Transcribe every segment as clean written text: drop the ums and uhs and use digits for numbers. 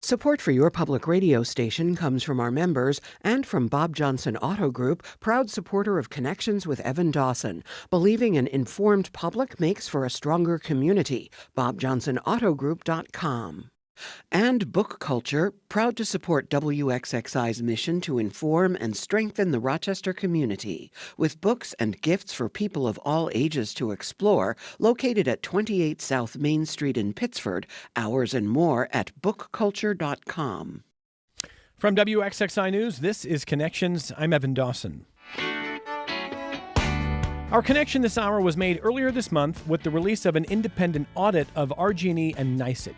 Support for your public radio station comes from our members and from Bob Johnson Auto Group, proud supporter of Connections with Evan Dawson. Believing an informed public makes for a stronger community. BobJohnsonAutoGroup.com. And Book Culture, proud to support WXXI's mission to inform and strengthen the Rochester community, with books and gifts for people of all ages to explore, located at 28 South Main Street in Pittsford. Hours and more at bookculture.com. From WXXI News, this is Connections. I'm Evan Dawson. Our connection this hour was made earlier this month with the release of an independent audit of RG&E and NYSEG.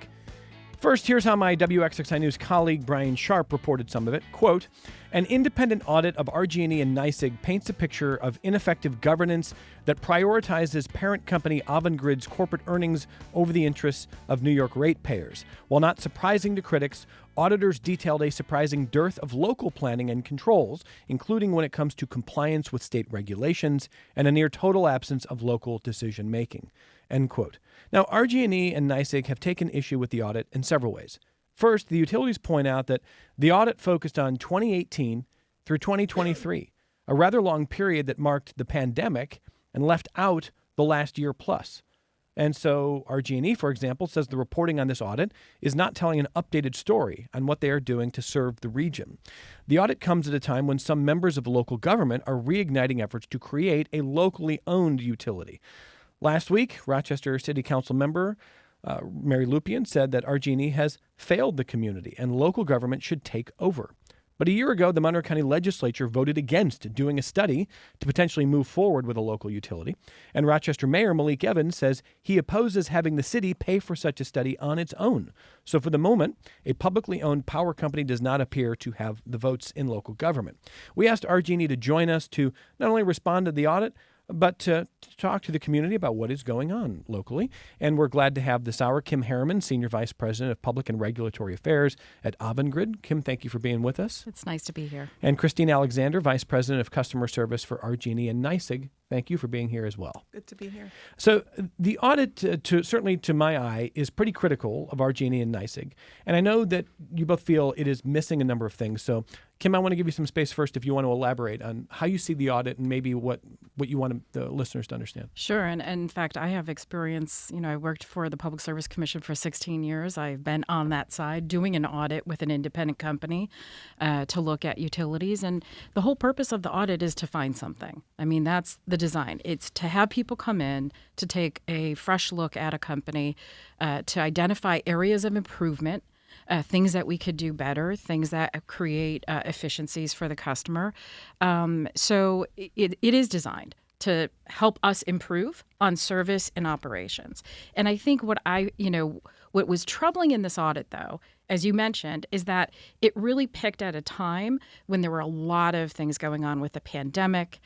First, here's how my WXXI News colleague Brian Sharp reported some of it. Quote, an independent audit of RG&E and NYSEG paints a picture of ineffective governance that prioritizes parent company Avangrid's corporate earnings over the interests of New York ratepayers. While not surprising to critics, auditors detailed a surprising dearth of local planning and controls, including when it comes to compliance with state regulations and a near total absence of local decision-making. End quote. Now, RG&E and NYSEG have taken issue with the audit in several ways. First, the utilities point out that the audit focused on 2018 through 2023, a rather long period that marked the pandemic and left out the last year plus. And so RG&E, for example, says the reporting on this audit is not telling an updated story on what they are doing to serve the region. The audit comes at a time when some members of local government are reigniting efforts to create a locally owned utility. Last week, Rochester City Council member Mary Lupien said that RG&E has failed the community and local government should take over. But a year ago, the Monroe County Legislature voted against doing a study to potentially move forward with a local utility. And Rochester Mayor Malik Evans says he opposes having the city pay for such a study on its own. So for the moment, a publicly owned power company does not appear to have the votes in local government. We asked RG&E to join us to not only respond to the audit, but to talk to the community about what is going on locally. And we're glad to have this hour Kim Harriman, Senior Vice President of Public and Regulatory Affairs at Avangrid. Kim, thank you for being with us. It's nice to be here. And Christine Alexander, Vice President of Customer Service for RG&E and NYSEG. Thank you for being here as well. Good to be here. So the audit, certainly to my eye, is pretty critical of RG&E and NYSEG. And I know that you both feel it is missing a number of things. So Kim, I want to give you some space first if you want to elaborate on how you see the audit and maybe what you want the listeners to understand. Sure. And in fact, I have experience. I worked for the Public Service Commission for 16 years. I've been on that side doing an audit with an independent company to look at utilities. And the whole purpose of the audit is to find something. I mean, that's the design. It's to have people come in to take a fresh look at a company, to identify areas of improvement, things that we could do better, things that create efficiencies for the customer. So it is designed to help us improve on service and operations. And I think what was troubling in this audit, though, as you mentioned, is that it really picked at a time when there were a lot of things going on with the pandemic.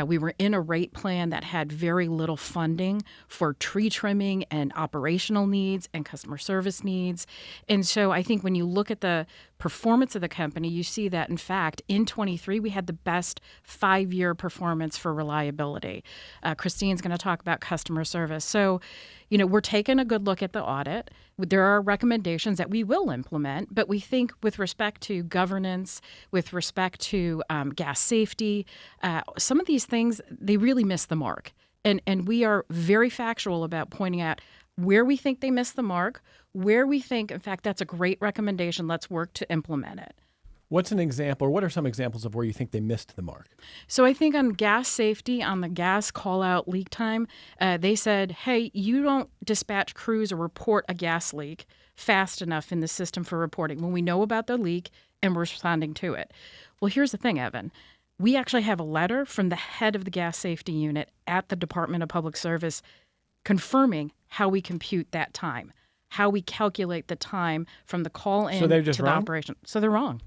We were in a rate plan that had very little funding for tree trimming and operational needs and customer service needs. And so I think when you look at the performance of the company, you see that, in fact, in 23, we had the best 5-year performance for reliability. Christine's going to talk about customer service. So, we're taking a good look at the audit. There are recommendations that we will implement, but we think with respect to governance, with respect to gas safety, some of these things, they really miss the mark. And we are very factual about pointing out where we think they missed the mark, where we think, in fact, that's a great recommendation. Let's work to implement it. What's an example, or what are some examples of where you think they missed the mark? So I think on gas safety, on the gas call-out leak time, they said, hey, you don't dispatch crews or report a gas leak fast enough in the system for reporting when we know about the leak and we're responding to it. Well, here's the thing, Evan. We actually have a letter from the head of the gas safety unit at the Department of Public Service confirming how we compute that time, how we calculate the time from the call in to the operation. So they're wrong.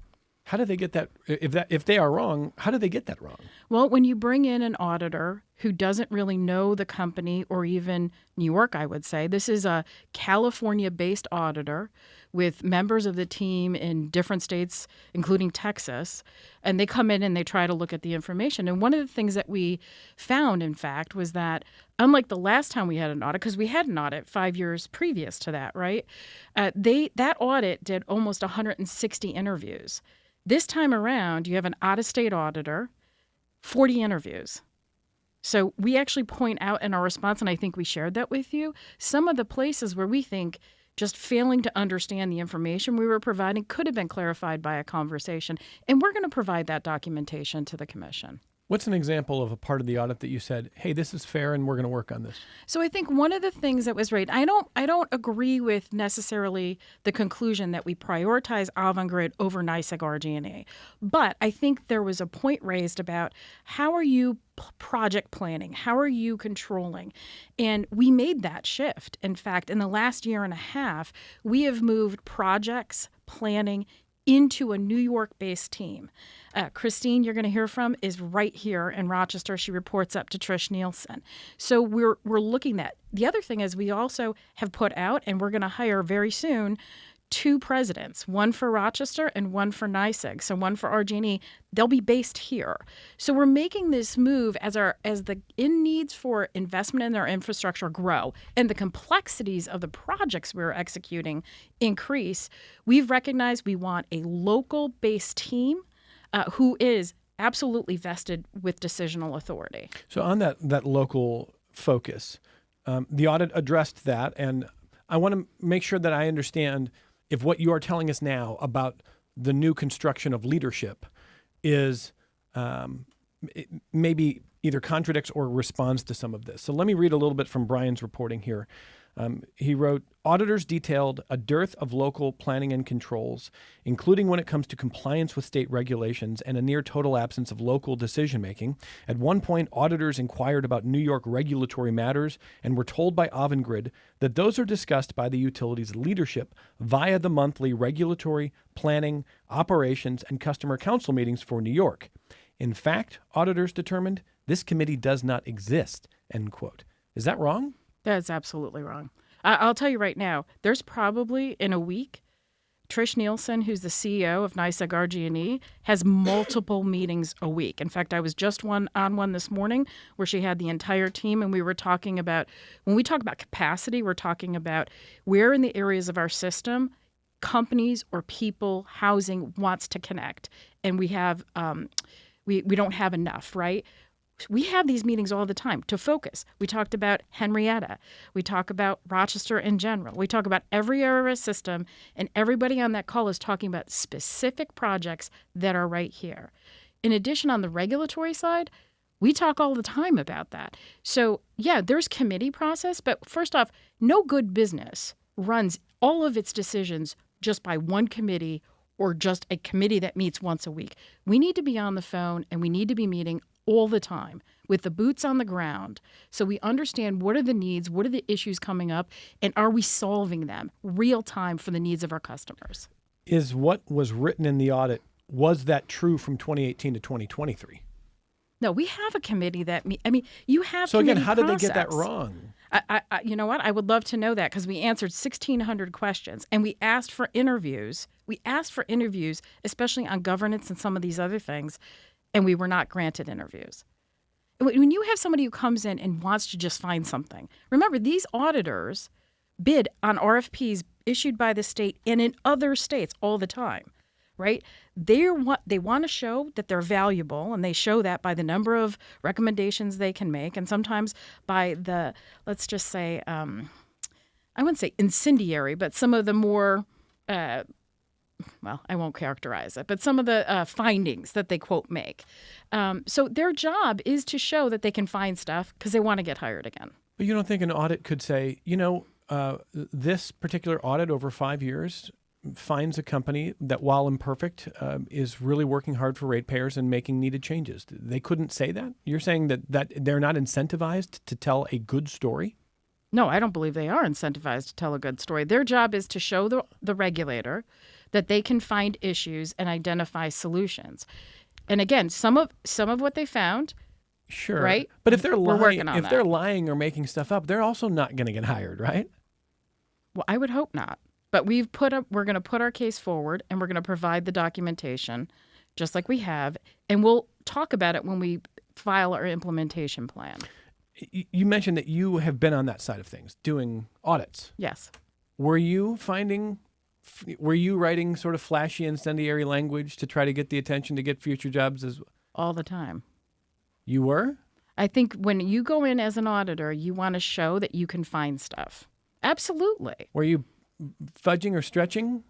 How do they get that? If they are wrong, how do they get that wrong? Well, when you bring in an auditor who doesn't really know the company or even New York, I would say, this is a California-based auditor with members of the team in different states, including Texas, and they come in and they try to look at the information. And one of the things that we found, in fact, was that unlike the last time we had an audit, because we had an audit 5 years previous to that, right? That audit did almost 160 interviews. This time around, you have an out-of-state auditor, 40 interviews. So we actually point out in our response, and I think we shared that with you, some of the places where we think just failing to understand the information we were providing could have been clarified by a conversation. And we're going to provide that documentation to the commission. What's an example of a part of the audit that you said, hey, this is fair and we're going to work on this? So I think one of the things that was raised, I don't agree with necessarily the conclusion that we prioritize Avangrid over NYSEG RG&E. But I think there was a point raised about how are you project planning? How are you controlling? And we made that shift. In fact, in the last year and a half, we have moved projects planning into a New York-based team. Christine, you're going to hear from, is right here in Rochester. She reports up to Trish Nielsen. So we're looking at. The other thing is we also have put out, and we're going to hire very soon, 2 presidents, one for Rochester and one for NYSEG. So one for RG&E. They'll be based here. So we're making this move as the needs for investment in our infrastructure grow and the complexities of the projects we're executing increase. We've recognized we want a local-based team who is absolutely vested with decisional authority. So on that local focus, the audit addressed that, and I want to make sure that I understand if what you are telling us now about the new construction of leadership is maybe either contradicts or responds to some of this. So let me read a little bit from Brian's reporting here. He wrote, auditors detailed a dearth of local planning and controls, including when it comes to compliance with state regulations and a near total absence of local decision-making. At one point, auditors inquired about New York regulatory matters and were told by Avangrid that those are discussed by the utility's leadership via the monthly regulatory, planning, operations, and customer council meetings for New York. In fact, auditors determined this committee does not exist, end quote. Is that wrong? That's absolutely wrong. I'll tell you right now, there's probably in a week, Trish Nielsen, who's the CEO of NYSEG RG&E, has multiple meetings a week. In fact, I was just on one this morning where she had the entire team, and we were talking about, when we talk about capacity, we're talking about where in the areas of our system companies or people, housing wants to connect. And we have, we don't have enough, right? We have these meetings all the time to focus. We talked about Henrietta. We talk about Rochester in general. We talk about every area of our system, and everybody on that call is talking about specific projects that are right here. In addition, on the regulatory side, we talk all the time about that. So, yeah, there's committee process, but first off, no good business runs all of its decisions just by one committee or just a committee that meets once a week. We need to be on the phone, and we need to be meeting all the time with the boots on the ground so we understand what are the needs, what are the issues coming up, and are we solving them real time for the needs of our customers. Is what was written in the audit, was that true from 2018 to 2023? No, we have a committee that, you have So again, how did process. they get that wrong? I you know what? I would love to know that because we answered 1,600 questions and we asked for interviews. Especially on governance and some of these other things, and we were not granted interviews. When you have somebody who comes in and wants to just find something, remember, these auditors bid on RFPs issued by the state and in other states all the time, right? They want to show that they're valuable, and they show that by the number of recommendations they can make, and sometimes by the, let's just say, I wouldn't say incendiary, but some of the more well, I won't characterize it, but some of the findings that they, quote, make. So their job is to show that they can find stuff because they want to get hired again. But you don't think an audit could say, this particular audit over 5 years finds a company that, while imperfect, is really working hard for ratepayers and making needed changes? They couldn't say that? You're saying that they're not incentivized to tell a good story? No, I don't believe they are incentivized to tell a good story. Their job is to show the regulator that they can find issues and identify solutions. And again, some of what they found, sure, right? But if they're they're lying or making stuff up, they're also not going to get hired, right? Well, I would hope not. But we're going to put our case forward, and we're going to provide the documentation, just like we have, and we'll talk about it when we file our implementation plan. You mentioned that you have been on that side of things, doing audits. Yes. Were you writing sort of flashy, incendiary language to try to get the attention to get future jobs as All the time. you were? I think when you go in as an auditor, you want to show that you can find stuff. Absolutely. Were you fudging or stretching?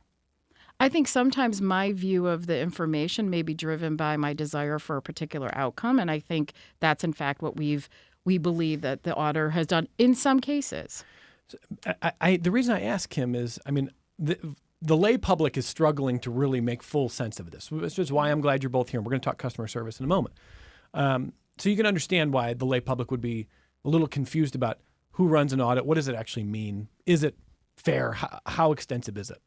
I think sometimes my view of the information may be driven by my desire for a particular outcome, and I think that's in fact what we believe that the auditor has done in some cases. The reason I ask him is, I mean, the lay public is struggling to really make full sense of this. Which is why I'm glad you're both here. We're going to talk customer service in a moment. So you can understand why the lay public would be a little confused about who runs an audit. What does it actually mean? Is it fair? How extensive is it?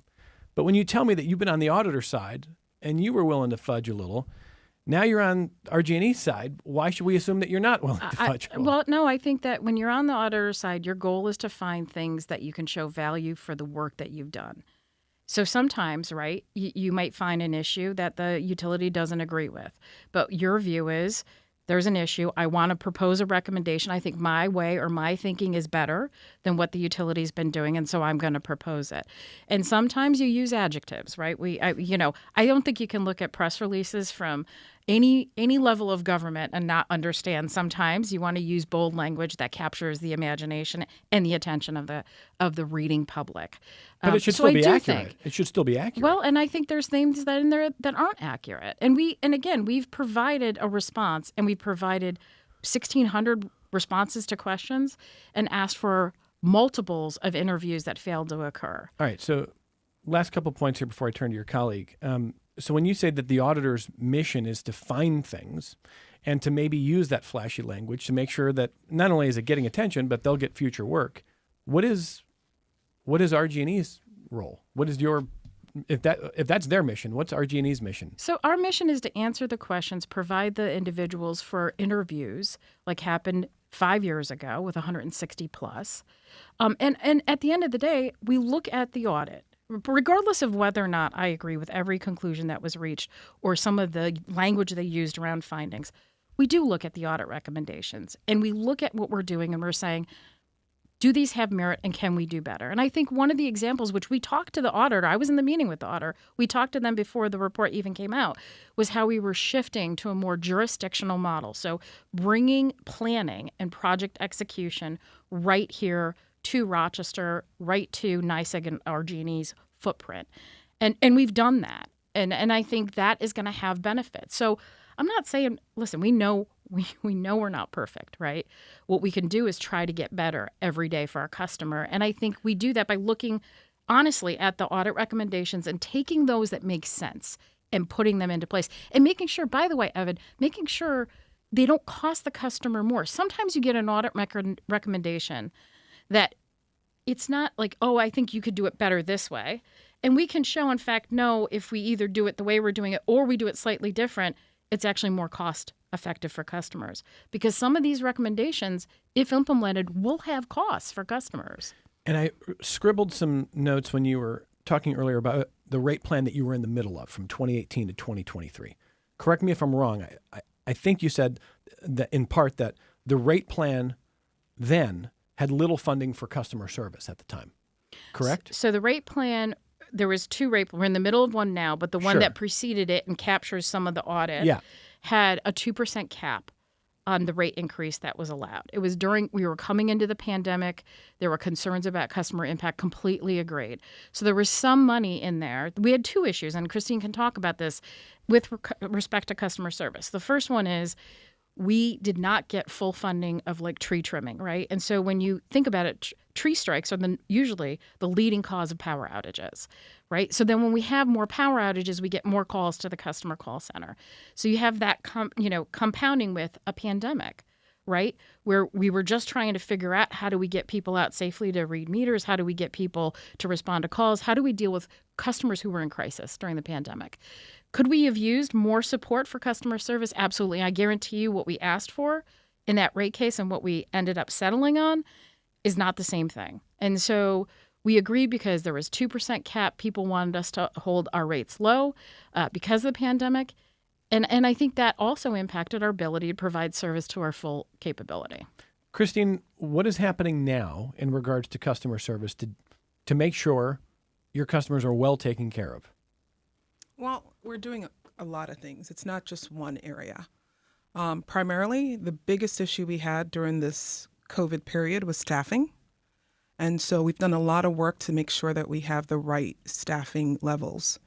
But when you tell me that you've been on the auditor side and you were willing to fudge a little, now you're on RG&E's side. Why should we assume that you're not willing to fudge a little? Well, no, I think that when you're on the auditor side, your goal is to find things that you can show value for the work that you've done. So sometimes, right, you might find an issue that the utility doesn't agree with. But your view is, there's an issue. I want to propose a recommendation. I think my way or my thinking is better than what the utility's been doing, and so I'm going to propose it. And sometimes you use adjectives, right? I don't think you can look at press releases from any level of government and not understand. Sometimes you want to use bold language that captures the imagination and the attention of the reading public. But it should still be accurate. It should still be accurate. Well, and I think there's things that in there that aren't accurate. And again, we've provided a response, and we've provided 1,600 responses to questions and asked for multiples of interviews that failed to occur. All right. So last couple points here before I turn to your colleague. So when you say that the auditor's mission is to find things and to maybe use that flashy language to make sure that not only is it getting attention, but they'll get future work, what is RG&E's role? What is if that's their mission, what's RG&E's mission? So our mission is to answer the questions, provide the individuals for interviews like happened 5 years ago with 160 plus. And at the end of the day, we look at the audit. Regardless of whether or not I agree with every conclusion that was reached or some of the language they used around findings, we do look at the audit recommendations, and we look at what we're doing, and we're saying, do these have merit, and can we do better? And I think one of the examples, which we talked to the auditor, I was in the meeting with the auditor, we talked to them before the report even came out, was how we were shifting to a more jurisdictional model. So bringing planning and project execution right here to Rochester, right to NYSEG and RG&E's footprint. And we've done that. And I think that is going to have benefits. So I'm not saying, listen, we know we're not perfect, right? What we can do is try to get better every day for our customer. And I think we do that by looking honestly at the audit recommendations and taking those that make sense and putting them into place. And making sure, by the way, Evan, making sure they don't cost the customer more. Sometimes you get an audit recommendation that it's not like, oh, I think you could do it better this way. And we can show, in fact, no, if we either do it the way we're doing it or we do it slightly different, it's actually more cost effective for customers. Because some of these recommendations, if implemented, will have costs for customers. And I scribbled some notes when you were talking earlier about the rate plan that you were in the middle of from 2018 to 2023. Correct me if I'm wrong. I think you said that in part that the rate plan then had little funding for customer service at the time. Correct? So the rate plan, there was two rate plans. We're in the middle of one now, but the one that preceded it and captures some of the audit had a 2% cap on the rate increase that was allowed. It was we were coming into the pandemic. There were concerns about customer impact, completely agreed. So there was some money in there. We had two issues, and Christine can talk about this with respect to customer service. The first one is we did not get full funding of like tree trimming, right? And so when you think about it, tree strikes are usually the leading cause of power outages, right? So then when we have more power outages, we get more calls to the customer call center. So you have that compounding with a pandemic, right? Where we were just trying to figure out how do we get people out safely to read meters? How do we get people to respond to calls? How do we deal with customers who were in crisis during the pandemic? Could we have used more support for customer service? Absolutely. I guarantee you what we asked for in that rate case and what we ended up settling on is not the same thing. And so We agreed because there was 2% cap. People wanted us to hold our rates low because of the pandemic. And I think that also impacted our ability to provide service to our full capability. Christine, what is happening now in regards to customer service to make sure your customers are well taken care of? Well, we're doing a lot of things. It's not just one area. Primarily, the biggest issue we had during this COVID period was staffing. And so we've done a lot of work to make sure that we have the right staffing levels.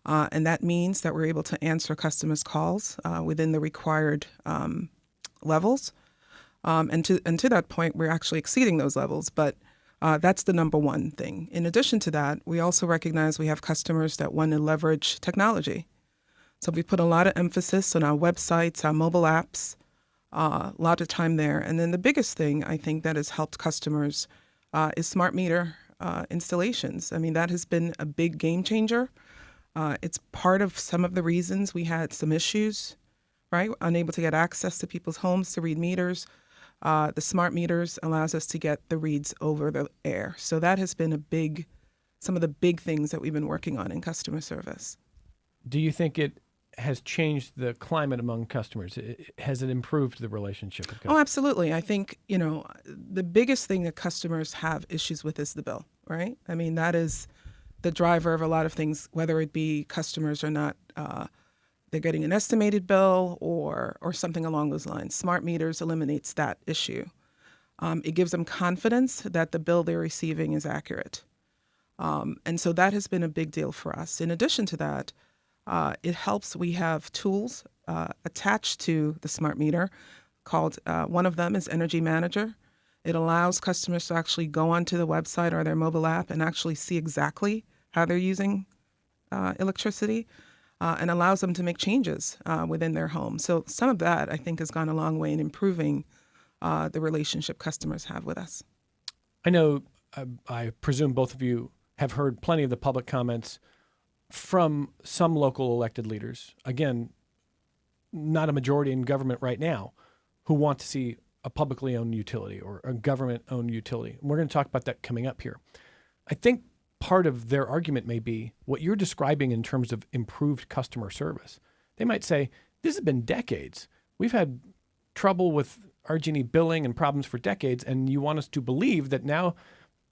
And that means that we're able to answer customers' calls within the required levels. And to that point, we're actually exceeding those levels. But that's the number one thing. In addition to that, we also recognize we have customers that want to leverage technology. So we put a lot of emphasis on our websites, our mobile apps, a lot of time there. And then the biggest thing I think that has helped customers is smart meter installations. I mean, that has been a big game changer. It's part of some of the reasons we had some issues, right? Unable to get access to people's homes to read meters. The smart meters allows us to get the reads over the air. So that has been some of the big things that we've been working on in customer service. Do you think it has changed the climate among customers? Has it improved the relationship with customers? Oh, absolutely. I think, the biggest thing that customers have issues with is the bill, right? I mean, that is the driver of a lot of things, whether it be customers or not, they're getting an estimated bill or something along those lines. Smart meters eliminates that issue. It gives them confidence that the bill they're receiving is accurate. And so that has been a big deal for us. In addition to that, it helps. We have tools attached to the smart meter called, one of them is Energy Manager. It allows customers to actually go onto the website or their mobile app and actually see exactly how they're using electricity and allows them to make changes within their home. So some of that, I think, has gone a long way in improving the relationship customers have with us. I know, I presume both of you have heard plenty of the public comments from some local elected leaders, again, not a majority in government right now, who want to see a publicly owned utility or a government-owned utility. And we're going to talk about that coming up here. I think part of their argument may be what you're describing in terms of improved customer service. They might say, this has been decades. We've had trouble with RG&E billing and problems for decades, and you want us to believe that now,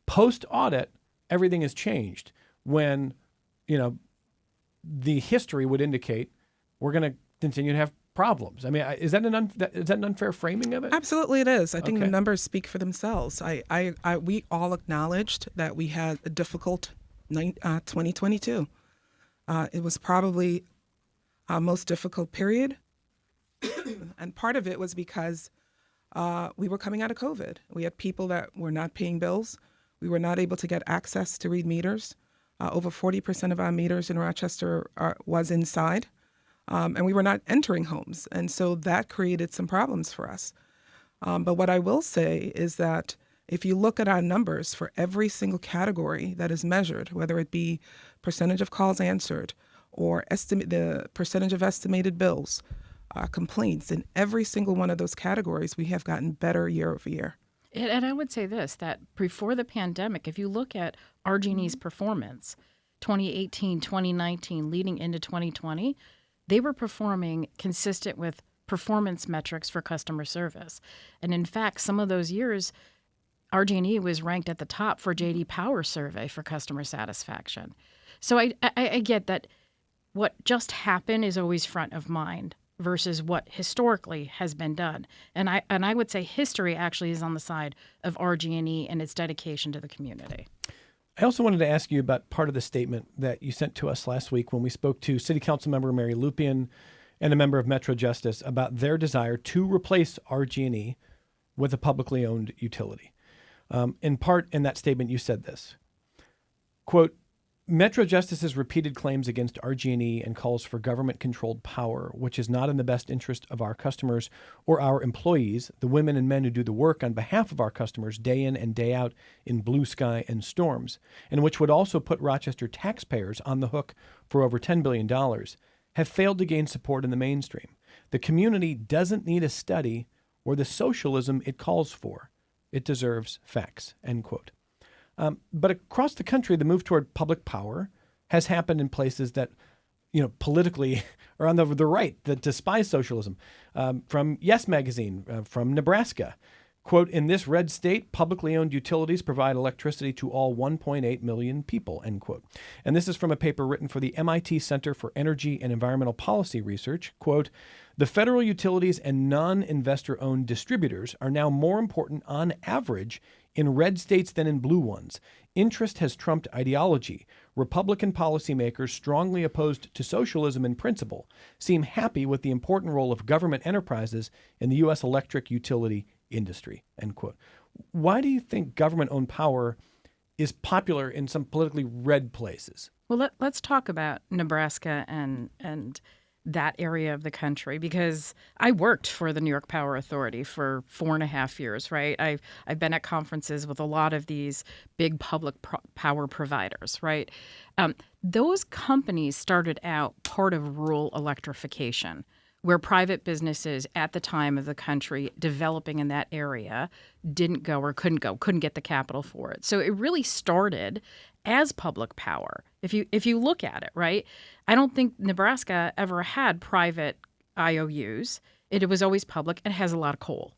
post-audit, everything has changed when, the history would indicate we're going to continue to have problems. I mean, is that an unfair framing of it? Absolutely, it is. I think Okay. the numbers speak for themselves. We all acknowledged that we had a difficult 2022. It was probably our most difficult period, and part of it was because we were coming out of COVID. We had people that were not paying bills. We were not able to get access to read meters. Over 40% of our meters in Rochester was inside. And we were not entering homes. And so that created some problems for us. But what I will say is that if you look at our numbers for every single category that is measured, whether it be percentage of calls answered or the percentage of estimated bills, complaints, in every single one of those categories, we have gotten better year over year. And I would say this, that before the pandemic, if you look at RG&E's performance, 2018, 2019, leading into 2020, they were performing consistent with performance metrics for customer service. And in fact, some of those years, RG&E was ranked at the top for J.D. Power survey for customer satisfaction. So I get that what just happened is always front of mind versus what historically has been done. And I would say history actually is on the side of RG&E and its dedication to the community. I also wanted to ask you about part of the statement that you sent to us last week when we spoke to City Council member Mary Lupien and a member of Metro Justice about their desire to replace RG&E with a publicly owned utility. In part, in that statement, you said this, quote, Metro Justice's repeated claims against RG&E and calls for government-controlled power, which is not in the best interest of our customers or our employees, the women and men who do the work on behalf of our customers day in and day out in blue sky and storms, and which would also put Rochester taxpayers on the hook for over $10 billion, have failed to gain support in the mainstream. The community doesn't need a study or the socialism it calls for. It deserves facts, end quote. But across the country, the move toward public power has happened in places that, politically are on the right, that despise socialism. From Yes Magazine, from Nebraska. Quote, in this red state, publicly owned utilities provide electricity to all 1.8 million people, end quote. And this is from a paper written for the MIT Center for Energy and Environmental Policy Research. Quote, the federal utilities and non-investor-owned distributors are now more important on average in red states than in blue ones. Interest has trumped ideology. Republican policymakers, strongly opposed to socialism in principle, seem happy with the important role of government enterprises in the U.S. electric utility industry, end quote. Why do you think government-owned power is popular in some politically red places? Well, let's talk about Nebraska and that area of the country, because I worked for the New York Power Authority for 4.5 years, right? I've been at conferences with a lot of these big public power providers, right? Those companies started out part of rural electrification, where private businesses at the time of the country developing in that area didn't go or couldn't get the capital for it. So it really started as public power. If you look at it, right? I don't think Nebraska ever had private IOUs. It was always public and has a lot of coal,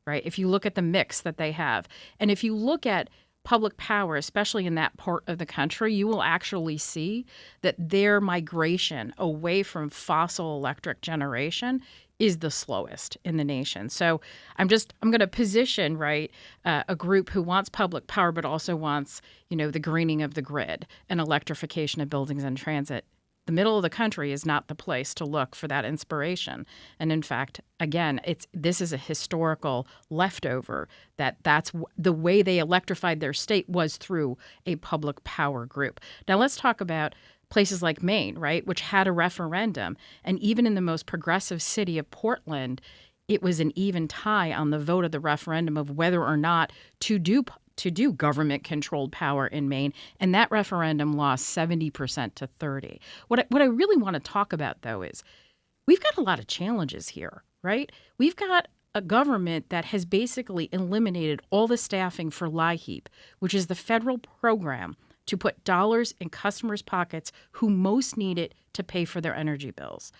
right? If you look at the mix that they have, and if you look at public power, especially in that part of the country, you will actually see that their migration away from fossil electric generation is the slowest in the nation. So I'm going to position, right, a group who wants public power but also wants, the greening of the grid and electrification of buildings and transit. The middle of the country is not the place to look for that inspiration. And in fact, again, this is a historical leftover that's the way they electrified their state was through a public power group. Now let's talk about places like Maine, right, which had a referendum. And even in the most progressive city of Portland, it was an even tie on the vote of the referendum of whether or not to do government-controlled power in Maine, and that referendum lost 70% to 30%. What I really want to talk about, though, is we've got a lot of challenges here, right? We've got a government that has basically eliminated all the staffing for LIHEAP, which is the federal program to put dollars in customers' pockets who most need it to pay for their energy bills.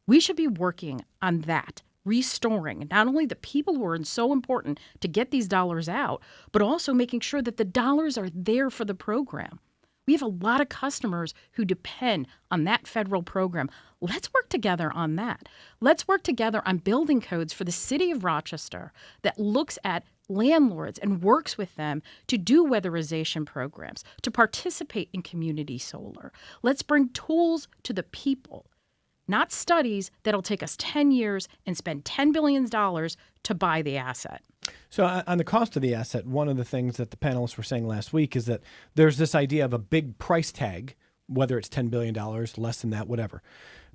We should be working on that, restoring not only the people who are so important to get these dollars out, but also making sure that the dollars are there for the program. We have a lot of customers who depend on that federal program. Let's work together on that. Let's work together on building codes for the city of Rochester that looks at landlords and works with them to do weatherization programs, to participate in community solar. Let's bring tools to the people, not studies that'll take us 10 years and spend $10 billion to buy the asset. So on the cost of the asset, one of the things that the panelists were saying last week is that there's this idea of a big price tag, whether it's $10 billion, less than that, whatever.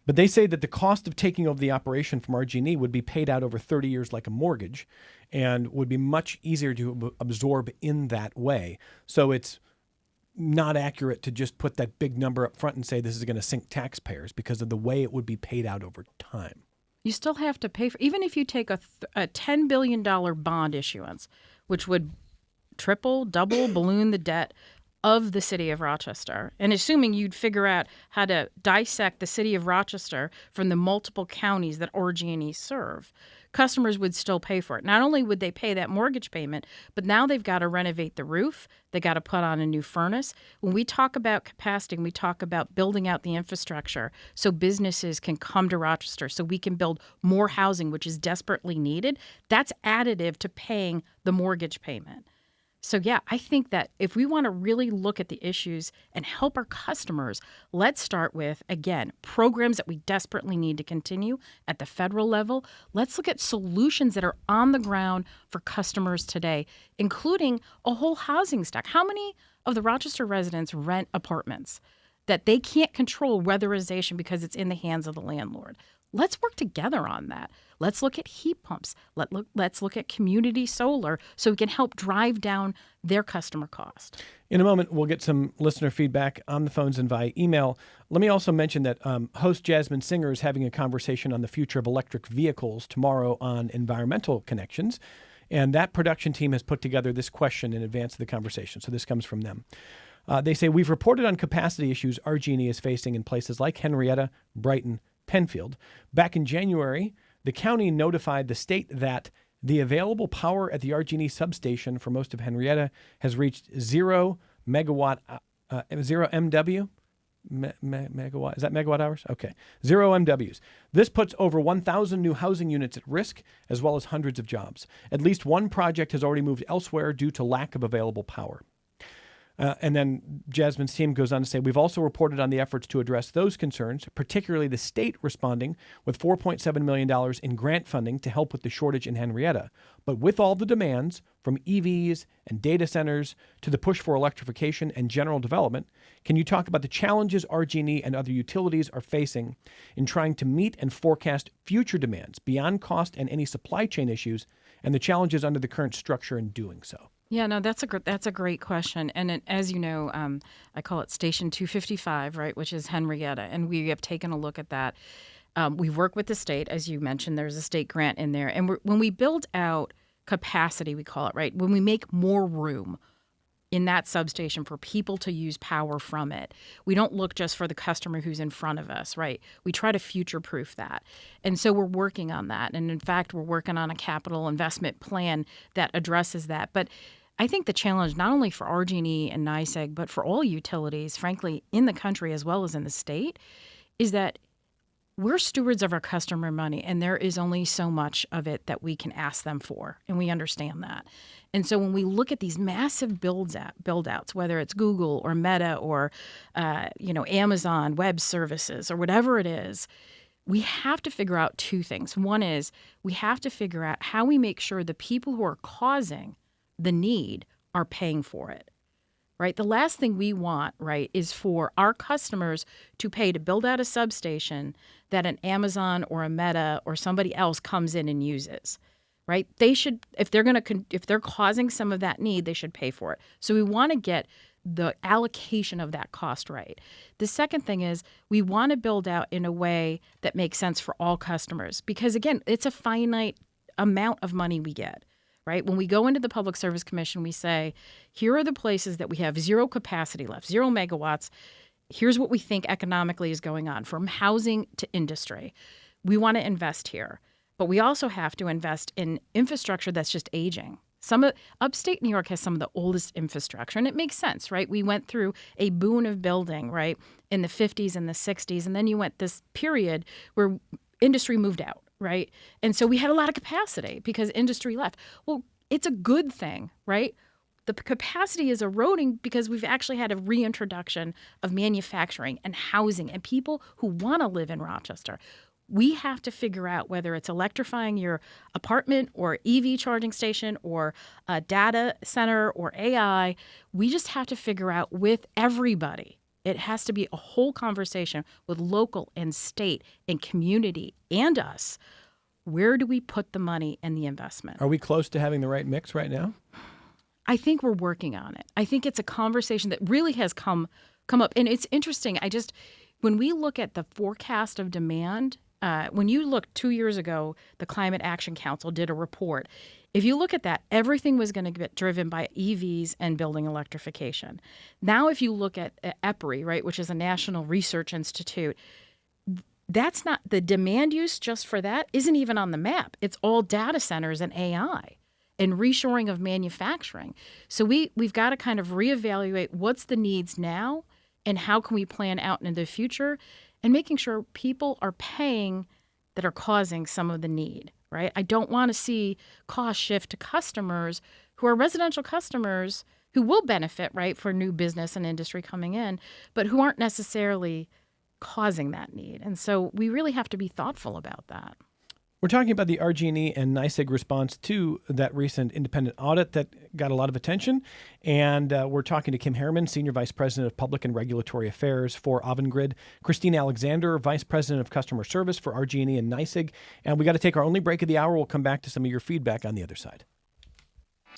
But they say that the cost of taking over the operation from RG&E would be paid out over 30 years like a mortgage and would be much easier to absorb in that way. So it's not accurate to just put that big number up front and say this is going to sink taxpayers because of the way it would be paid out over time. You still have to pay for, even if you take a $10 billion bond issuance, which would triple, double, balloon the debt of the city of Rochester, and assuming you'd figure out how to dissect the city of Rochester from the multiple counties that RG&E serve, customers would still pay for it. Not only would they pay that mortgage payment, but now they've got to renovate the roof. They got to put on a new furnace. When we talk about capacity, we talk about building out the infrastructure so businesses can come to Rochester, so we can build more housing, which is desperately needed. That's additive to paying the mortgage payment. So, yeah, I think that if we want to really look at the issues and help our customers, let's start with, again, programs that we desperately need to continue at the federal level. Let's look at solutions that are on the ground for customers today, including a whole housing stock. How many of the Rochester residents rent apartments that they can't control weatherization because it's in the hands of the landlord? Let's work together on that. Let's look at heat pumps. Let's look at community solar so we can help drive down their customer cost. In a moment, we'll get some listener feedback on the phones and via email. Let me also mention that host Jasmine Singer is having a conversation on the future of electric vehicles tomorrow on Environmental Connections. And that production team has put together this question in advance of the conversation. So this comes from them. They say, we've reported on capacity issues RG&E is facing in places like Henrietta, Brighton, Penfield. Back in January, the county notified the state that the available power at the RG&E substation for most of Henrietta has reached 0 MW, 0 MW? Megawatt, is that megawatt hours? Okay. 0 MWs. This puts over 1,000 new housing units at risk, as well as hundreds of jobs. At least one project has already moved elsewhere due to lack of available power. And then Jasmine's team goes on to say, we've also reported on the efforts to address those concerns, particularly the state responding with $4.7 million in grant funding to help with the shortage in Henrietta. But with all the demands from EVs and data centers to the push for electrification and general development, can you talk about the challenges RG&E and other utilities are facing in trying to meet and forecast future demands beyond cost and any supply chain issues, and the challenges under the current structure in doing so? Yeah, no, that's a great question. And as you know, I call it Station 255, right, which is Henrietta. And we have taken a look at that. We work with the state. As you mentioned, there's a state grant in there. And when we build out capacity, we call it, right, when we make more room in that substation for people to use power from it, we don't look just for the customer who's in front of us, right? We try to future-proof that. And so we're working on that. And in fact, we're working on a capital investment plan that addresses that. But I think the challenge, not only for RG&E and NYSEG, but for all utilities, frankly, in the country as well as in the state, is that we're stewards of our customer money, and there is only so much of it that we can ask them for, and we understand that. And so when we look at these massive build-outs, whether it's Google or Meta or Amazon Web Services or whatever it is, we have to figure out two things. One is we have to figure out how we make sure the people who are causing the need are paying for it, right? The last thing we want, right, is for our customers to pay to build out a substation that an Amazon or a Meta or somebody else comes in and uses, right? They should, if they're causing some of that need, they should pay for it. So we want to get the allocation of that cost right. The second thing is we want to build out in a way that makes sense for all customers, because again, it's a finite amount of money we get. Right? When we go into the Public Service Commission, we say, here are the places that we have zero capacity left, 0 megawatts. Here's what we think economically is going on from housing to industry. We want to invest here, but we also have to invest in infrastructure that's just aging. Upstate New York has some of the oldest infrastructure, and it makes sense, right? We went through a boon of building, right, in the 50s and the 60s, and then you went this period where industry moved out. Right. And so we had a lot of capacity because industry left. Well, it's a good thing, right? The capacity is eroding because we've actually had a reintroduction of manufacturing and housing and people who want to live in Rochester. We have to figure out whether it's electrifying your apartment or EV charging station or a data center or AI. We just have to figure out with everybody. It has to be a whole conversation with local and state and community and us. Where do we put the money and the investment? Are we close to having the right mix right now? I think we're working on it. I think it's a conversation that really has come up. And it's interesting. When we look at the forecast of demand, when you look 2 years ago, the Climate Action Council did a report. If you look at that, everything was going to get driven by EVs and building electrification. Now, if you look at EPRI, right, which is a national research institute, that's not the demand use just for that isn't even on the map. It's all data centers and AI and reshoring of manufacturing. So we've got to kind of reevaluate what's the needs now and how can we plan out into the future and making sure people are paying that are causing some of the need. Right? I don't want to see cost shift to customers who are residential customers who will benefit, right, for new business and industry coming in, but who aren't necessarily causing that need. And so we really have to be thoughtful about that. We're talking about the RG&E and NYSEG response to that recent independent audit that got a lot of attention. And we're talking to Kim Harriman, Senior Vice President of Public and Regulatory Affairs for Avangrid, Christine Alexander, Vice President of Customer Service for RG&E and NYSEG. And we got to take our only break of the hour. We'll come back to some of your feedback on the other side.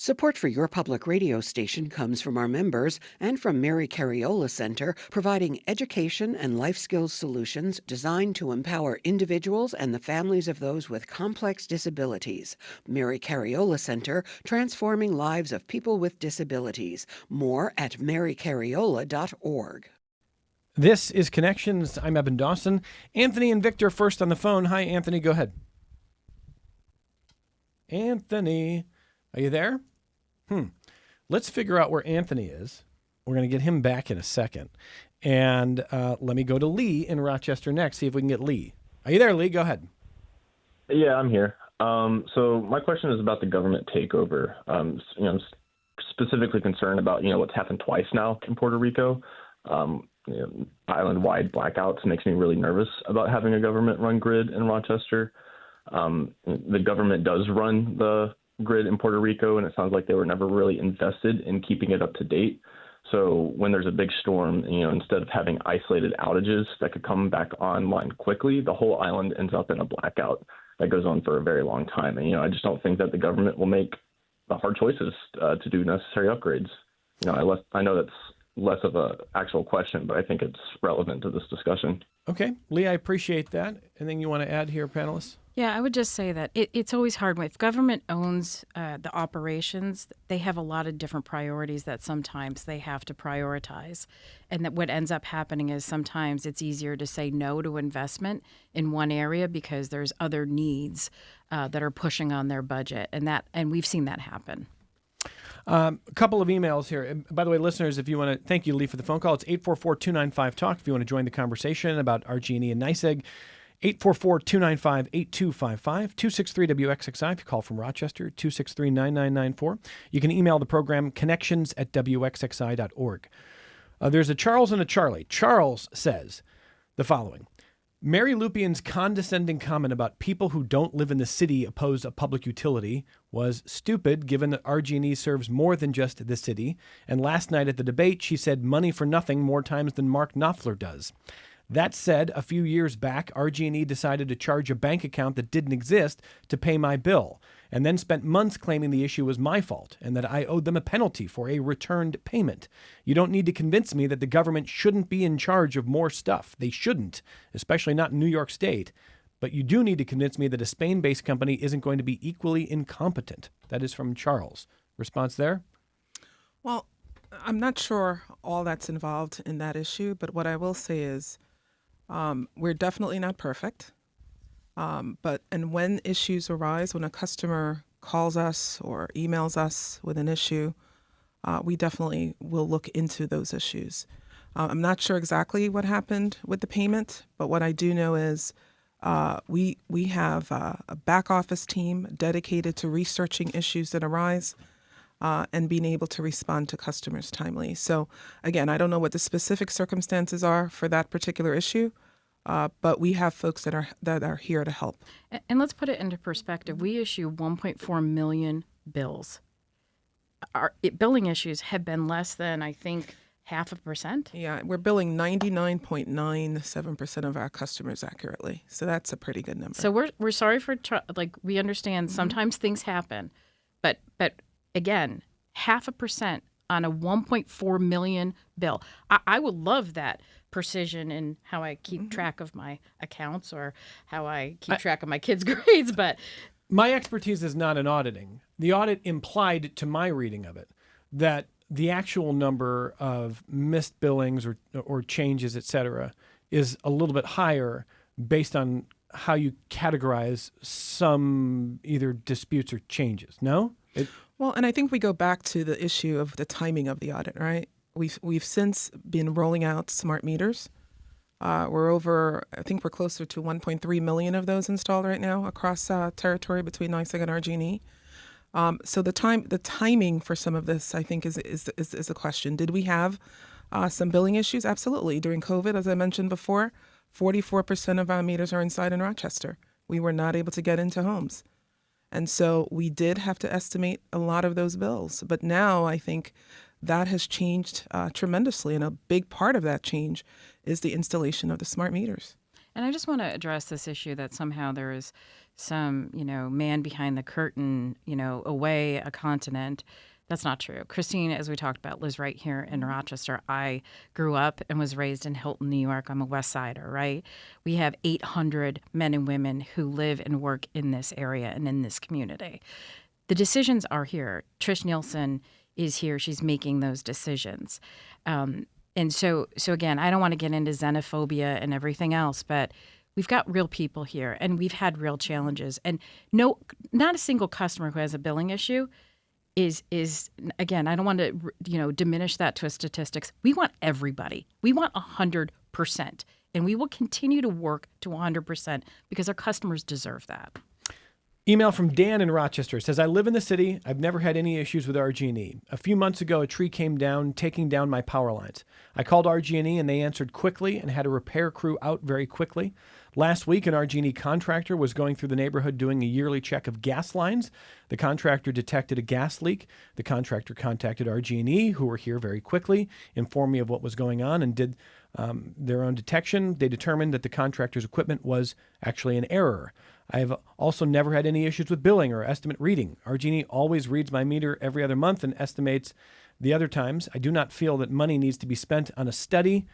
Support for your public radio station comes from our members and from Mary Cariola Center, providing education and life skills solutions designed to empower individuals and the families of those with complex disabilities. Mary Cariola Center, transforming lives of people with disabilities. More at marycariola.org. This is Connections. I'm Evan Dawson. Anthony and Victor first on the phone. Hi, Anthony. Go ahead. Anthony, are you there? Let's figure out where Anthony is. We're going to get him back in a second. And let me go to Lee in Rochester next, see if we can get Lee. Are you there, Lee? Go ahead. Yeah, I'm here. So my question is about the government takeover. I'm specifically concerned about, what's happened twice now in Puerto Rico. Island-wide blackouts makes me really nervous about having a government-run grid in Rochester. The government does run the grid in Puerto Rico, and it sounds like they were never really invested in keeping it up to date. So when there's a big storm, instead of having isolated outages that could come back online quickly, the whole island ends up in a blackout that goes on for a very long time. And, I just don't think that the government will make the hard choices to do necessary upgrades. I know that's less of a actual question, but I think it's relevant to this discussion. Okay. Lee, I appreciate that. Anything you want to add here, panelists? Yeah, I would just say that it's always hard. If government owns the operations, they have a lot of different priorities that sometimes they have to prioritize. And that what ends up happening is sometimes it's easier to say no to investment in one area because there's other needs that are pushing on their budget. And we've seen that happen. A couple of emails here. And by the way, listeners, if you want to, thank you, Lee, for the phone call. It's 844-295-TALK if you want to join the conversation about RG&E and NYSEG. 844-295-8255, 263-WXXI if you call from Rochester, 263-9994. You can email the program connections@wxxi.org. There's a Charles and a Charlie. Charles says the following. Mary Lupien's condescending comment about people who don't live in the city oppose a public utility was stupid, given that RG&E serves more than just the city. And last night at the debate, she said money for nothing more times than Mark Knopfler does. That said, a few years back, RG&E decided to charge a bank account that didn't exist to pay my bill, and then spent months claiming the issue was my fault and that I owed them a penalty for a returned payment. You don't need to convince me that the government shouldn't be in charge of more stuff. They shouldn't, especially not in New York State. But you do need to convince me that a Spain-based company isn't going to be equally incompetent. That is from Charles. Response there? Well, I'm not sure all that's involved in that issue, but what I will say is we're definitely not perfect. But when issues arise, when a customer calls us or emails us with an issue, we definitely will look into those issues. I'm not sure exactly what happened with the payment, but what I do know is we have a back office team dedicated to researching issues that arise and being able to respond to customers timely. So again, I don't know what the specific circumstances are for that particular issue, but we have folks that are here to help. And let's put it into perspective. We issue 1.4 million bills. Our billing issues have been less than, I think, 0.5%. Yeah, we're billing 99.97% of our customers accurately. So that's a pretty good number. So we're sorry for we understand sometimes things happen, but again, 0.5% on a 1.4 million bill. I would love that precision in how I keep track of my accounts or how I keep track of my kids' grades, but my expertise is not in auditing. The audit implied to my reading of it that the actual number of missed billings or changes, et cetera, is a little bit higher based on how you categorize some either disputes or changes. No? Well, and I think we go back to the issue of the timing of the audit, right? We've since been rolling out smart meters. I think we're closer to 1.3 million of those installed right now across territory between NYSEG and RG&E. So the timing for some of this, I think, is a question. Did we have some billing issues? Absolutely. During COVID, as I mentioned before, 44% of our meters are inside in Rochester. We were not able to get into homes. And so we did have to estimate a lot of those bills. But now I think that has changed tremendously. And a big part of that change is the installation of the smart meters. And I just want to address this issue that somehow there is some, man behind the curtain, away a continent. That's not true. Christine, as we talked about, lives right here in Rochester. I grew up and was raised in Hilton, New York. I'm a West Sider, right? We have 800 men and women who live and work in this area and in this community. The decisions are here. Trish Nielsen is here. She's making those decisions. And so again, I don't want to get into xenophobia and everything else, but we've got real people here and we've had real challenges. And not a single customer who has a billing issue is again, I don't want to, diminish that to a statistics. We want everybody. We want 100%. And we will continue to work to 100% because our customers deserve that. Email from Dan in Rochester says, I live in the city. I've never had any issues with RG&E. A few months ago, a tree came down, taking down my power lines. I called RG&E and they answered quickly and had a repair crew out very quickly. Last week, an RG&E contractor was going through the neighborhood doing a yearly check of gas lines. The contractor detected a gas leak. The contractor contacted RG&E, who were here very quickly, informed me of what was going on, and did their own detection. They determined that the contractor's equipment was actually an error. I have also never had any issues with billing or estimate reading. RG&E always reads my meter every other month and estimates the other times. I do not feel that money needs to be spent on a study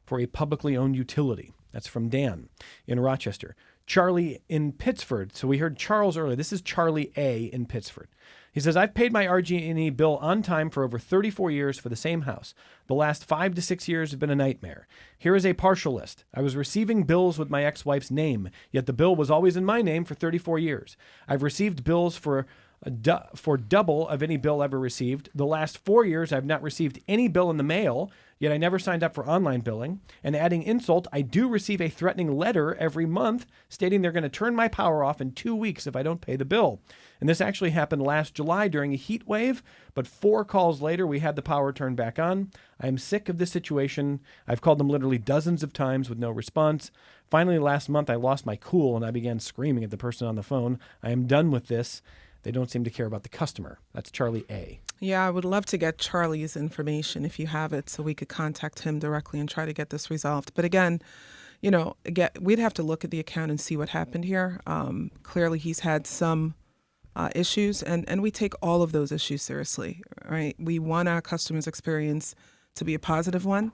for a publicly owned utility. That's from Dan in Rochester. Charlie in Pittsford. So we heard Charles earlier. This is Charlie A. in Pittsford. He says, I've paid my RG&E bill on time for over 34 years for the same house. The last 5 to 6 years have been a nightmare. Here is a partial list. I was receiving bills with my ex-wife's name, yet the bill was always in my name for 34 years. I've received bills for double of any bill ever received. The last 4 years, I've not received any bill in the mail, yet I never signed up for online billing. And adding insult, I do receive a threatening letter every month stating they're going to turn my power off in 2 weeks if I don't pay the bill. And this actually happened last July during a heat wave, but 4 calls later, we had the power turned back on. I am sick of this situation. I've called them literally dozens of times with no response. Finally, last month, I lost my cool and I began screaming at the person on the phone. I am done with this. They don't seem to care about the customer. That's Charlie A. Yeah, I would love to get Charlie's information if you have it so we could contact him directly and try to get this resolved. But again, we'd have to look at the account and see what happened here. Clearly, he's had some issues, and we take all of those issues seriously, right? We want our customers' experience to be a positive one.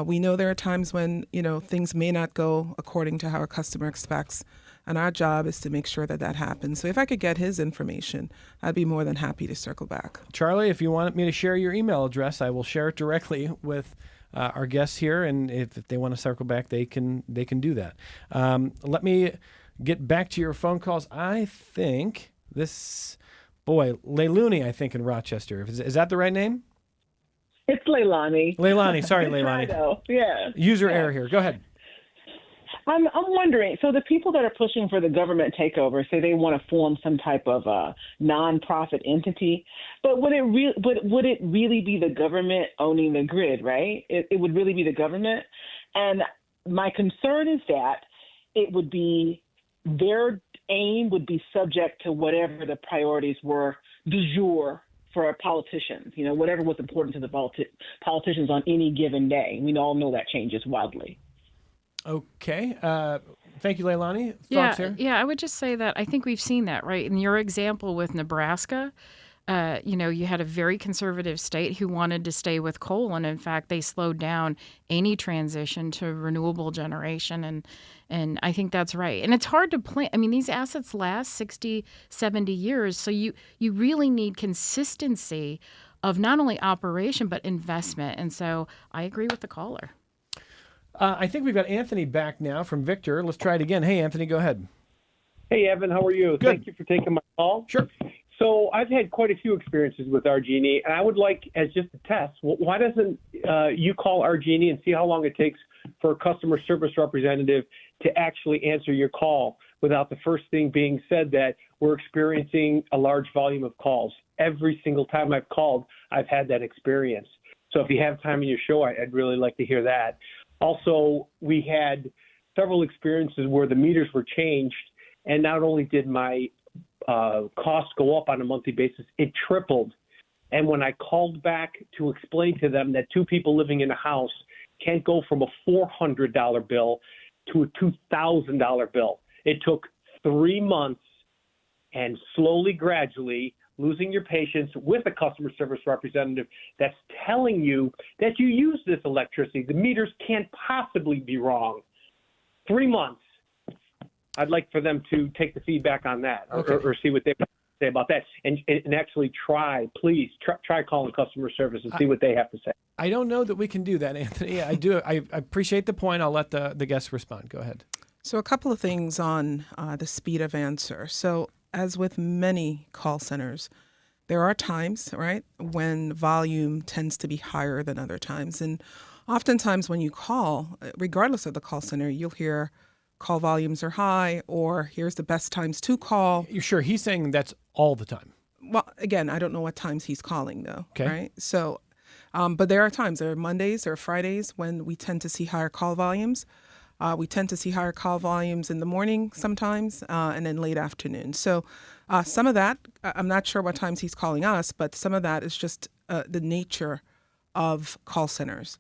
We know there are times when, things may not go according to how a customer expects. And our job is to make sure that that happens. So if I could get his information, I'd be more than happy to circle back. Charlie, if you want me to share your email address, I will share it directly with our guests here. And if they want to circle back, they can do that. Let me get back to your phone calls. I think Leilani, I think, in Rochester. Is that the right name? It's Leilani. Leilani. Sorry, Leilani. Yeah. User error here. Go ahead. I'm wondering, so the people that are pushing for the government takeover say they want to form some type of nonprofit entity, but would it really be the government owning the grid, right? It would really be the government. And my concern is that it would be their aim would be subject to whatever the priorities were du jour for our politicians, whatever was important to the politicians on any given day. We all know that changes wildly. Okay. Thank you, Leilani. Thoughts here? Yeah, I would just say that I think we've seen that, right? In your example with Nebraska, you had a very conservative state who wanted to stay with coal. And in fact, they slowed down any transition to renewable generation. And I think that's right. And it's hard to plan. I mean, these assets last 60, 70 years. So you really need consistency of not only operation, but investment. And so I agree with the caller. I think we've got Anthony back now from Victor. Let's try it again. Hey, Anthony, go ahead. Hey, Evan, how are you? Good. Thank you for taking my call. Sure. So I've had quite a few experiences with RG&E, and I would like, as just a test, why doesn't you call RG&E and see how long it takes for a customer service representative to actually answer your call without the first thing being said that we're experiencing a large volume of calls? Every single time I've called, I've had that experience. So if you have time in your show, I'd really like to hear that. Also, we had several experiences where the meters were changed, and not only did my costs go up on a monthly basis, it tripled. And when I called back to explain to them that 2 people living in a house can't go from a $400 bill to a $2,000 bill. It took 3 months and slowly, gradually losing your patience with a customer service representative that's telling you that you use this electricity. The meters can't possibly be wrong. 3 months. I'd like for them to take the feedback on that or see what they say about that and actually please try calling customer service and see what they have to say. I don't know that we can do that, Anthony. Yeah, I do. I appreciate the point. I'll let the guests respond. Go ahead. So a couple of things on the speed of answer. So as with many call centers, there are times, right, when volume tends to be higher than other times. And oftentimes when you call, regardless of the call center, you'll hear call volumes are high or here's the best times to call. You're sure he's saying that's all the time? Well, again, I don't know what times he's calling though, Okay. right? So, but there are times, there are Mondays or Fridays when we tend to see higher call volumes. We tend to see higher call volumes in the morning sometimes and then late afternoon. So some of that, I'm not sure what times he's calling us, but some of that is just the nature of call centers.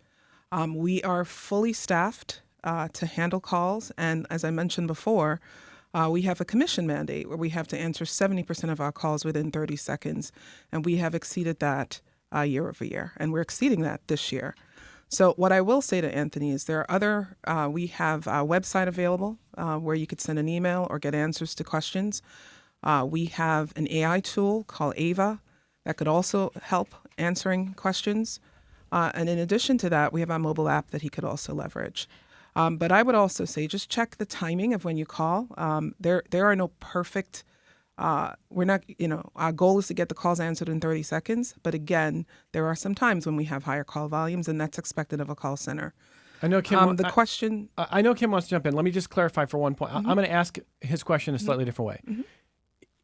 We are fully staffed to handle calls. And as I mentioned before, we have a commission mandate where we have to answer 70% of our calls within 30 seconds. And we have exceeded that year over year. And we're exceeding that this year. So what I will say to Anthony is there are we have a website available where you could send an email or get answers to questions. We have an AI tool called Ava that could also help answering questions. And in addition to that, we have our mobile app that he could also leverage. But I would also say just check the timing of when you call. There are no perfect we're not, our goal is to get the calls answered in 30 seconds. But again, there are some times when we have higher call volumes, and that's expected of a call center. I know Kim. I know Kim wants to jump in. Let me just clarify for one point. Mm-hmm. I'm going to ask his question a slightly different way. Mm-hmm.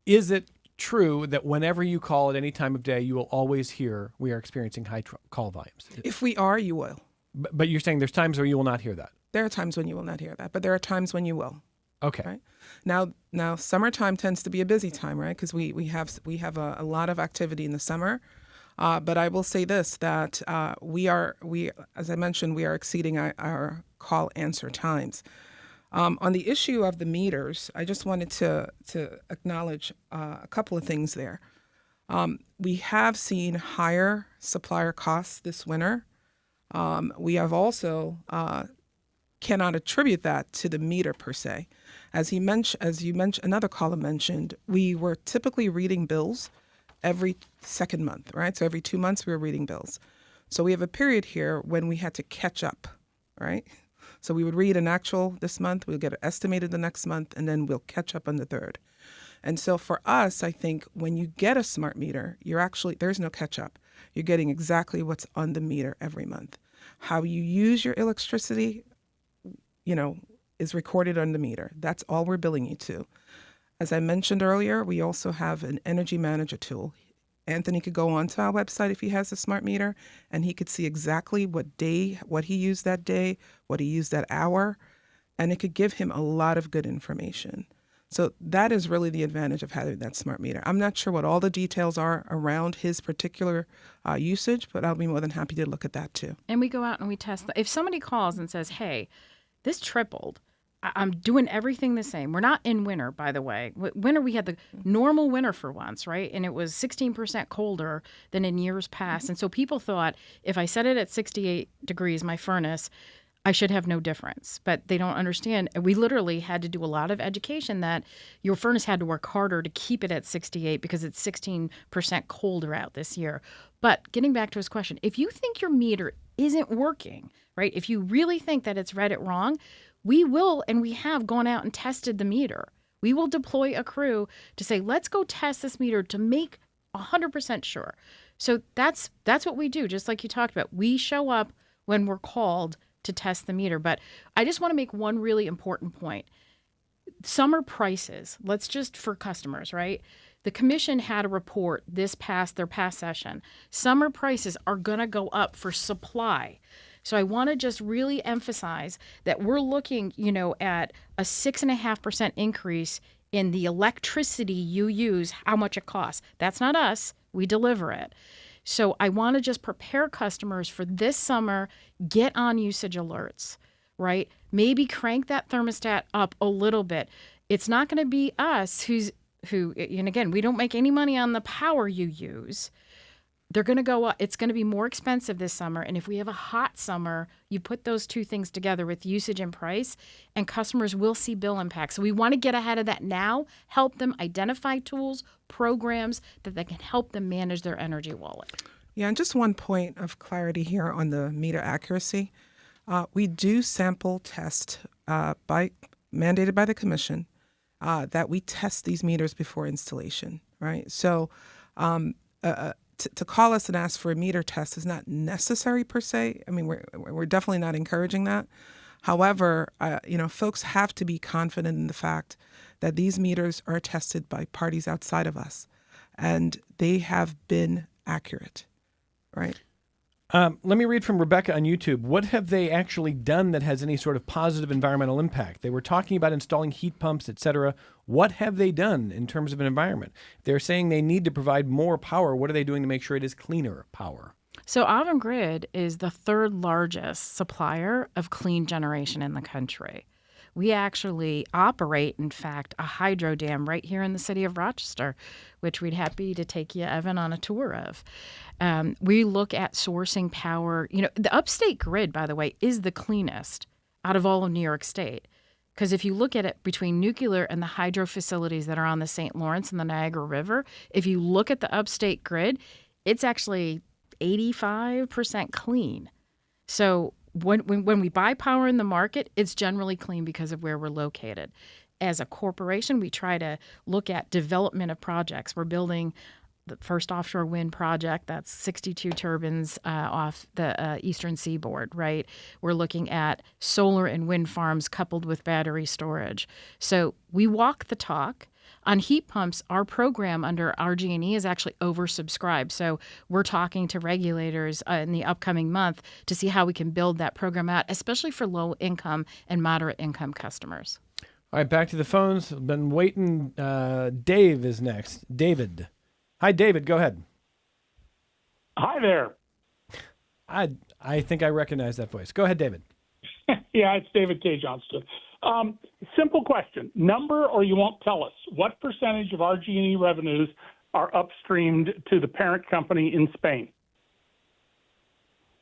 Is it true that whenever you call at any time of day, you will always hear we are experiencing high call volumes? If we are, you will. But you're saying there's times where you will not hear that. There are times when you will not hear that, but there are times when you will. Okay. Right? Now, summertime tends to be a busy time, right? Because we have a lot of activity in the summer. But I will say this, that we as I mentioned, we are exceeding our call answer times. On the issue of the meters, I just wanted to acknowledge a couple of things there. We have seen higher supplier costs this winter. We have also cannot attribute that to the meter per se. As you mentioned, another caller mentioned, we were typically reading bills every second month, right? So every 2 months we were reading bills. So we have a period here when we had to catch up, right? So we would read an actual this month, we'll get it estimated the next month, and then we'll catch up on the third. And so for us, I think when you get a smart meter, there's no catch up. You're getting exactly what's on the meter every month. How you use your electricity, is recorded on the meter. That's all we're billing you to. As I mentioned earlier, we also have an energy manager tool. Anthony could go onto our website if he has a smart meter, and he could see exactly what he used that day, what he used that hour, and it could give him a lot of good information. So that is really the advantage of having that smart meter. I'm not sure what all the details are around his particular usage, but I'll be more than happy to look at that too. And we go out and we test. If somebody calls and says, hey, this tripled, I'm doing everything the same. We're not in winter, by the way. Winter, we had the normal winter for once, right? And it was 16% colder than in years past. And so people thought if I set it at 68 degrees, my furnace, I should have no difference. But they don't understand. We literally had to do a lot of education that your furnace had to work harder to keep it at 68 because it's 16% colder out this year. But getting back to his question, if you think your meter isn't working, right? If you really think that it's read it wrong, we will, and we have gone out and tested the meter. We will deploy a crew to say, let's go test this meter to make 100% sure. So that's what we do, just like you talked about. We show up when we're called to test the meter. But I just want to make one really important point. Summer prices, let's just for customers, right? The commission had a report their past session. Summer prices are going to go up for supply. So I want to just really emphasize that we're looking, at a 6.5% increase in the electricity you use, how much it costs. That's not us. We deliver it. So I want to just prepare customers for this summer, get on usage alerts, right? maybe crank that thermostat up a little bit. It's not going to be us and again, we don't make any money on the power you use. They're going to go up. It's going to be more expensive this summer. And if we have a hot summer, you put those two things together with usage and price, and customers will see bill impacts. So we want to get ahead of that now, help them identify tools, programs that can help them manage their energy wallet. Yeah, and just one point of clarity here on the meter accuracy. We do sample test mandated by the commission that we test these meters before installation, right? So to call us and ask for a meter test is not necessary per se. I mean, we're definitely not encouraging that. However, folks have to be confident in the fact that these meters are tested by parties outside of us, and they have been accurate, right? Let me read from Rebecca on YouTube. What have they actually done that has any sort of positive environmental impact? They were talking about installing heat pumps, etc. What have they done in terms of an environment? They're saying they need to provide more power. What are they doing to make sure it is cleaner power? So Avangrid is the third largest supplier of clean generation in the country. We actually operate, in fact, a hydro dam right here in the city of Rochester, which we'd happy to take you, Evan, on a tour of. We look at sourcing power. The upstate grid, by the way, is the cleanest out of all of New York State. Because if you look at it between nuclear and the hydro facilities that are on the St. Lawrence and the Niagara River, if you look at the upstate grid, it's actually 85% clean. So when we buy power in the market, it's generally clean because of where we're located. As a corporation, we try to look at development of projects. We're building the first offshore wind project, that's 62 turbines off the eastern seaboard, right? We're looking at solar and wind farms coupled with battery storage. So we walk the talk. On heat pumps, our program under RG&E is actually oversubscribed. So we're talking to regulators in the upcoming month to see how we can build that program out, especially for low income and moderate income customers. All right, back to the phones. Been waiting. Dave is next. David. Hi, David. Go ahead. Hi there. I think I recognize that voice. Go ahead, David. Yeah, it's David K. Johnston. Simple question. Number, or you won't tell us. What percentage of RG&E revenues are upstreamed to the parent company in Spain?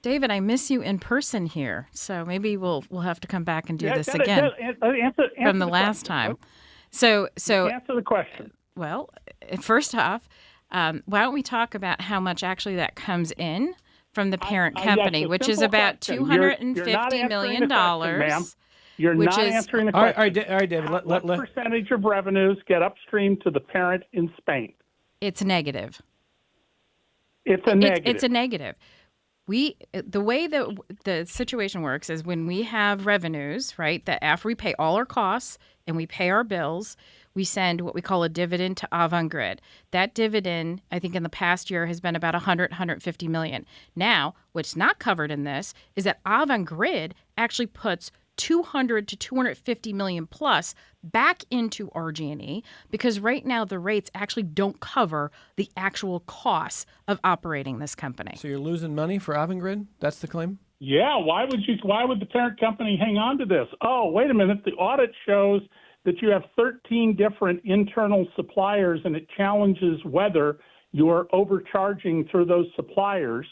David, I miss you in person here, so maybe we'll have to come back and do this again Answer from the last time. So answer the question. Well, first off, why don't we talk about how much actually that comes in from the parent company, which is about $250 million. Ma'am. You're not answering the question. All right, David. What percentage of revenues get upstream to the parent in Spain? It's negative. It's a negative. It's a negative. The way that the situation works is when we have revenues, right, that after we pay all our costs and we pay our bills, we send what we call a dividend to Avangrid. That dividend, I think in the past year, has been about $150 million. Now, what's not covered in this is that Avangrid actually puts $200 to $250 million plus back into RG&E because right now the rates actually don't cover the actual costs of operating this company. So you're losing money for Avangrid? That's the claim? Yeah. Why would the parent company hang on to this? Oh, wait a minute. The audit shows that you have 13 different internal suppliers, and it challenges whether you're overcharging through those suppliers.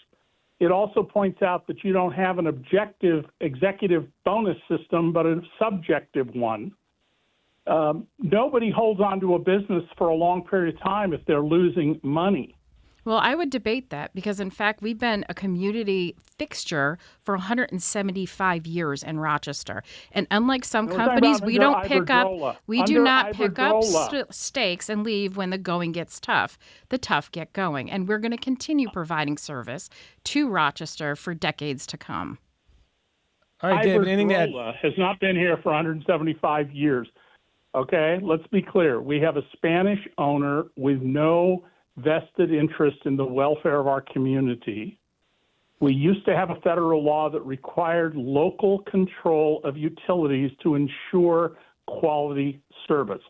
It also points out that you don't have an objective executive bonus system, but a subjective one. Nobody holds on to a business for a long period of time if they're losing money. Well, I would debate that because, in fact, we've been a community fixture for 175 years in Rochester. And unlike some companies, we don't pick up, we do not pick up stakes and leave when the going gets tough. The tough get going. And we're going to continue providing service to Rochester for decades to come. All right, David, anything to add? Has not been here for 175 years. Okay, let's be clear. We have a Spanish owner with no vested interest in the welfare of our community. We used to have a federal law that required local control of utilities to ensure quality service.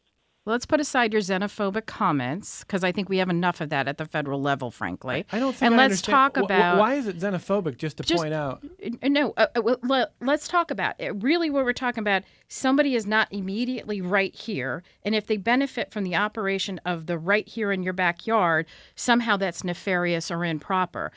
let's put aside your xenophobic comments, because I think we have enough of that at the federal level, frankly. I don't think and I let's understand. talk about Why is it xenophobic, just to point out? No, let's talk about it. Really, what we're talking about, somebody is not immediately right here, and if they benefit from the operation of the right here in your backyard, somehow that's nefarious or improper.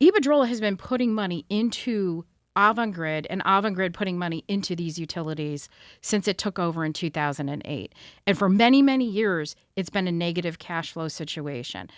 Iberdrola has been putting money into Avangrid and Avangrid putting money into these utilities since it took over in 2008. And for many, many years, it's been a negative cash flow situation.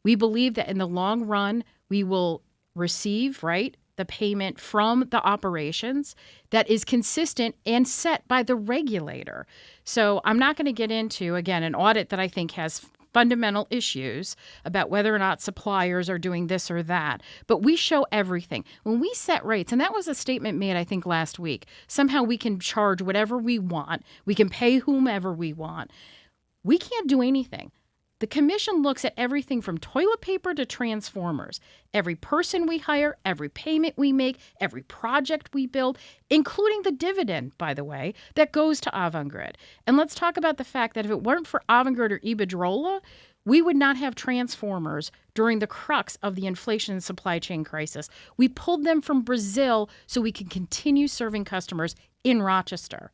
We believe that in the long run, we will receive, the payment from the operations that is consistent and set by the regulator. So I'm not going to get into, again, an audit that I think has fundamental issues about whether or not suppliers are doing this or that. But we show everything. When we set rates, and that was a statement made, I think, last week, somehow we can charge whatever we want. We can pay whomever we want. We can't do anything. The commission looks at everything from toilet paper to transformers. Every person we hire, every payment we make, every project we build, including the dividend, by the way, that goes to Avangrid. And let's talk about the fact that if it weren't for Avangrid or Iberdrola, we would not have transformers during the crux of the inflation and supply chain crisis. We pulled them from Brazil so we could continue serving customers in Rochester.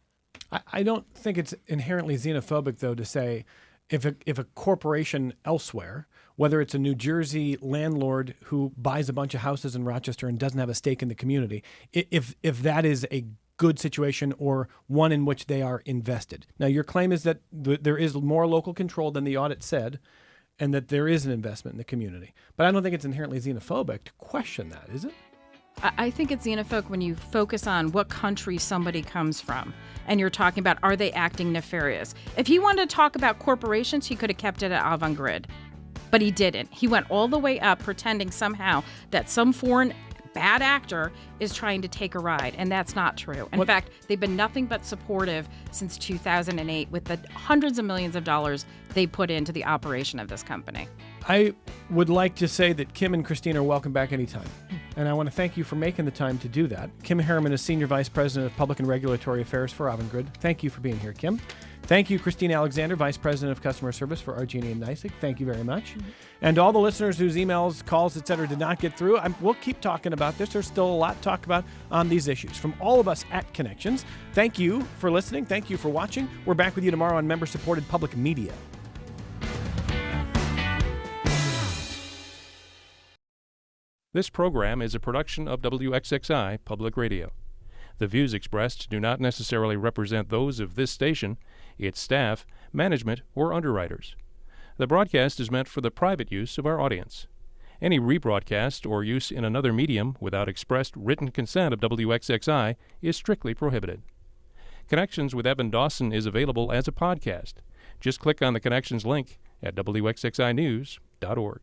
I don't think it's inherently xenophobic, though, to say if a corporation elsewhere, whether it's a New Jersey landlord who buys a bunch of houses in Rochester and doesn't have a stake in the community, if that is a good situation or one in which they are invested. Now, your claim is that there is more local control than the audit said, and that there is an investment in the community. But I don't think it's inherently xenophobic to question that, is it? I think it's xenophobic when you focus on what country somebody comes from and you're talking about, are they acting nefarious? If he wanted to talk about corporations, he could have kept it at Avangrid, but he didn't. He went all the way up pretending somehow that some foreign bad actor is trying to take a ride, and that's not true. In fact, they've been nothing but supportive since 2008 with the hundreds of millions of dollars they put into the operation of this company. I would like to say that Kim and Christine are welcome back anytime. And I want to thank you for making the time to do that. Kim Harriman is Senior Vice President of Public and Regulatory Affairs for Avangrid. Thank you for being here, Kim. Thank you, Christine Alexander, Vice President of Customer Service for RG&E and NYSEG. Thank you very much. And to all the listeners whose emails, calls, etc. did not get through, we'll keep talking about this. There's still a lot to talk about on these issues. From all of us at Connections, thank you for listening. Thank you for watching. We're back with you tomorrow on member-supported public media. This program is a production of WXXI Public Radio. The views expressed do not necessarily represent those of this station, its staff, management, or underwriters. The broadcast is meant for the private use of our audience. Any rebroadcast or use in another medium without expressed written consent of WXXI is strictly prohibited. Connections with Evan Dawson is available as a podcast. Just click on the Connections link at WXXInews.org.